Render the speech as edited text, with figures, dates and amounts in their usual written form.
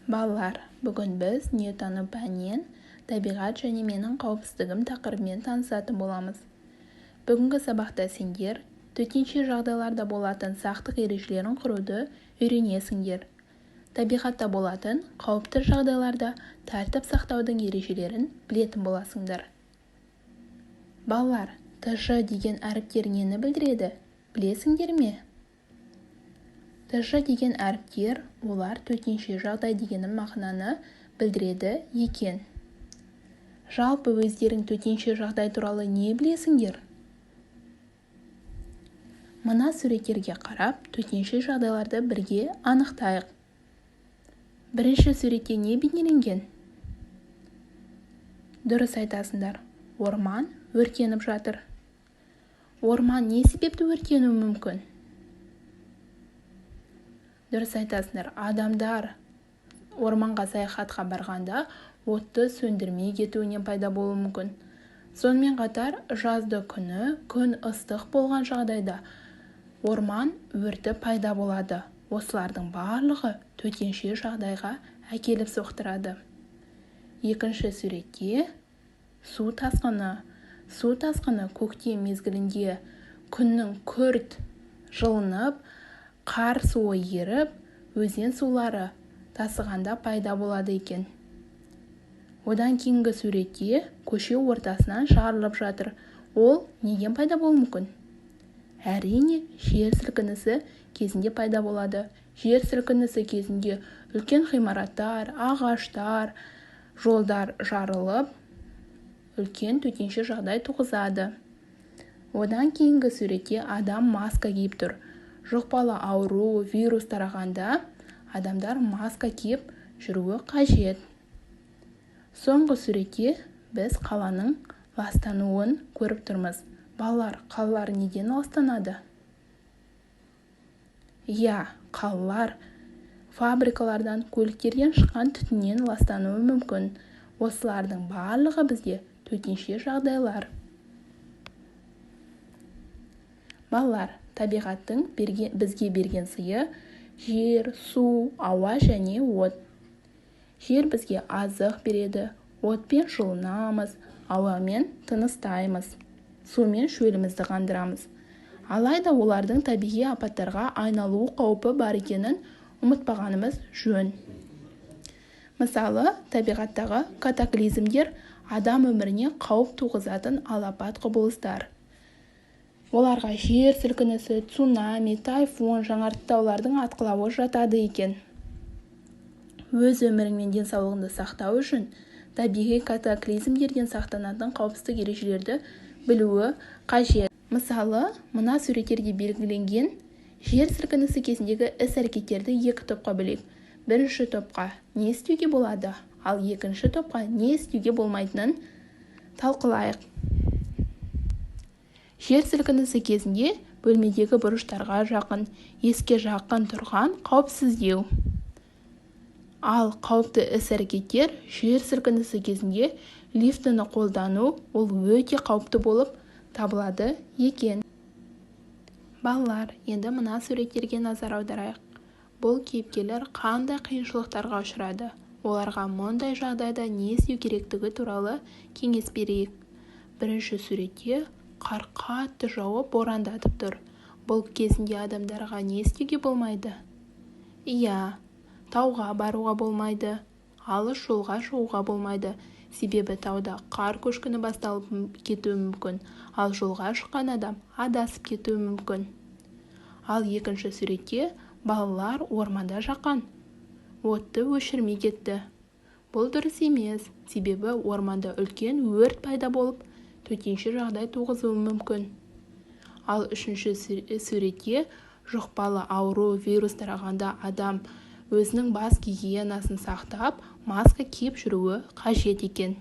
Балалар, бүгін біз дүниетану пәнінен табиғат және менің қауіпсіздігім тақырыбымен танысатын боламыз. Бүгінгі сабақта сендер төтенше жағдайларда болатын сақтық ережелерін құруды үйренесіңдер. Табиғатта болатын қауіпті жағдайларда тәртіп сақтаудың ережелерін білетін боласыңдар. Балалар, ТЖ деген әріптер нені білдіреді? Білесіңдер ме? ТЖ деген әріптер, олар төтенше жағдай дегенім мағынаны білдіреді екен. Жалпы өздерің төтенше жағдай туралы не білесіңдер? Мына суреттерге қарап, төтенше жағдайларды бірге анықтайық. Бірінші суретте не бейнеленген? Дұрыс айтасыңдар. Орман өртеніп жатыр. Орман не себепті өртенуі мүмкін? Дұрыс айтасыңдар. Адамдар орманға саяхатқа барғанда отты сөндірмей кетуінен пайда болуы мүмкін. Сонымен қатар, жазды күні күн ыстық болған жағдайда орман өрті пайда болады. Осылардың барлығы төтенше жағдайға әкеліп соқтырады. Екінші суретте су тасқыны. Су тасқыны көктем мезгілінде күннің күрт жылынып, қар суы еріп, өзен сулары тасығанда пайда болады екен. Одан кейінгі суретте көше ортасынан жарылып жатыр. Ол неден пайда болуы мүмкін? Әрине, жер сілкінісі кезінде пайда болады. Жер сілкінісі кезінде үлкен ғимараттар, ағаштар, жолдар жарылып, үлкен төтенше жағдай туғызады. Одан кейінгі суретте адам маска киіп тұр. Жұқпалы ауру, вирус тарағанда адамдар маска киіп жүруі қажет. Соңғы суретте біз қаланың ластануын көріп тұрмыз. Балалар, қалалар неден ластанады? Қалалар фабрикалардан, көліктерден шыққан түтіннен ластануы мүмкін. Осылардың барлығы бізде төтенше жағдайлар. Балалар, табиғаттың бізге берген сыйы жер, су, ауа және от. Жер бізге азық береді, отпен жылынамыз, ауамен тыныстаймыз, сумен шөлімізді қандырамыз. Алайда олардың табиғи апаттарға айналу қаупі бар екенін ұмытпағанымыз жөн. Мысалы, табиғаттағы катаклизмдер адам өміріне қауіп туғызатын алапат құбылыстар. Оларға жер сілкінісі, цунами, тайфун, жаңғыртаулардың атқылауы жатады екен. Өз өмірің мен денсаулығыңды сақтау үшін табиғи катаклизмдерден сақтанатын қауіпсіздік ережелерді білуі қажет. Мысалы, мына суреттерде белгіленген жер сілкінісі кезіндегі іс-әрекеттерді екі топқа бөлейік. Бірінші топқа не істеуге болады, ал екінші топқа не істеуге болмайтынын талқылайық. Жер сілкінісі кезінде бөлмедегі бұрыштарға жақын, есікке жақын тұрған қауіпсіздеу. Ал қауіпті іс-әрекеттер жер сілкінісі кезінде лифтіні қолдану, ол өте қауіпті болып табылады екен. Балалар, енді мына суреттерге назар аударайық. Бұл кейіпкерлер қандай қиыншылықтарға ұшырады? Оларға мұндай жағдайда не істеу керектігі туралы кеңес берейік. Бірінші суретте қар қатты жауып борандатып тұр. Бұл кезінде адамдарға не істеуге болмайды? Тауға баруға болмайды, алыс жолға шығуға болмайды. Себебі тауда қар көшкіні басталып кетуі мүмкін, ал жолға шыққан адам адасып кетуі мүмкін. Ал екінші суретте балалар орманда жаққан, отты өшірмей кетті. Бұл дұрыс емес, себебі орманда үлкен өрт пайда болып, төтенше жағдай туғызуы мүмкін. Ал үшінші суретте жұқпалы ауру, вирус тарағанда адам өзінің бас гигиенасын сақтап, маска киіп жүруі қажет екен.